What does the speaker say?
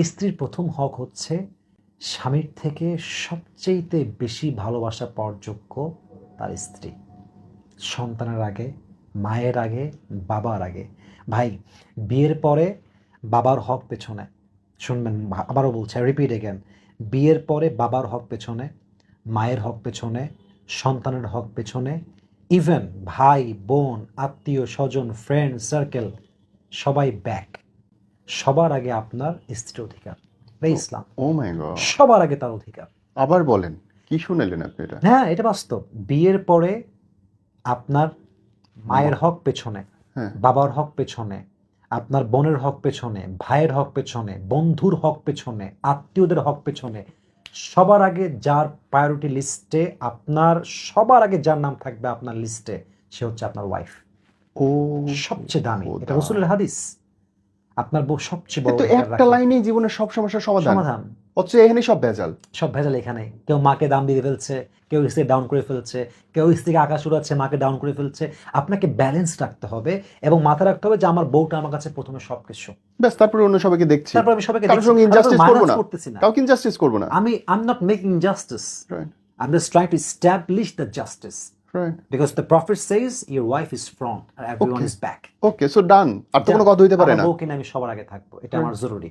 স্ত্রীর প্রথম হক হচ্ছে স্বামীর থেকে সবচেয়ে বেশি ভালোবাসা পাওয়ার যোগ্য তার স্ত্রী। সন্তানের আগে, মায়ের আগে, বাবার আগে। ভাই, বিয়ের পরে বাবার হক পেছনে, শুনবেন আবারও বলছি, রিপিট এগেন, বিয়ের পরে বাবার হক পেছনে, মায়ের হক পেছনে, সন্তানের হক পেছনে, ইভেন ভাই বোন আত্মীয় স্বজন ফ্রেন্ড সার্কেল সবাই ব্যাক। সবার আগে আপনার স্ত্রীর অধিকার। এটা ইসলাম। ও মাই গড, সবার আগে তার অধিকার। আবার বলেন, কি শুনালেন আপনি এটা? হ্যাঁ, এটা বাস্তব। বিয়ের পরে আপনার মায়ের হক পেছনে, হ্যাঁ। বাবার হক পেছনে, আপনার বোনের হক পেছনে, ভাইয়ের হক পেছনে, বন্ধুর হক পেছনে, আত্মীয়দের হক পেছনে, সবার আগে যার প্রায়োরিটি লিস্টে, আপনার সবার আগে যার নাম থাকবে আপনার লিস্টে, সে হচ্ছে আপনার ওয়াইফ। ও সবচেয়ে দামি। এটা খোদা। রাসূলের হাদিস। আপনার বউ সবচেয়ে বড় কিন্তু অধিকার একটা রাখে। লাইনেই জীবনের সব সমস্যার সমাধান, সমাধান। অথচ এখানে সব ভেজাল। সব ভেজাল এখানে। কেউ মাকে দাম দিয়ে ফেলছে, কেউ স্ত্রী ডাউন করে ফেলছে, কেউ স্ত্রীকে আকাশ উড়াচ্ছে, মাকে ডাউন করে ফেলছে। আপনাকে ব্যালেন্স রাখতে হবে এবং মাথায় রাখতে হবে যে আমার বউটা আমার কাছে প্রথমে সবকিছু। ব্যাস, তারপরে অন্য সবাইকে দেখছি, তারপর আমি সবাইকে কারোর দেখছি, সঙ্গে তারপর ইনজাস্টিস করবো মাইনাস না, করতেছি না। কাউকে ইনজাস্টিস করবো না। I'm not making justice. Right, I'm just trying to establish the justice. right. Because the prophet says your wife is front and everyone Okay. is back. Okay, so done. আর তো কোনো কথা হইতে পারে আমার না। বউকে নিয়ে আমি সবার আগে থাকবো, এটা আমার জরুরি।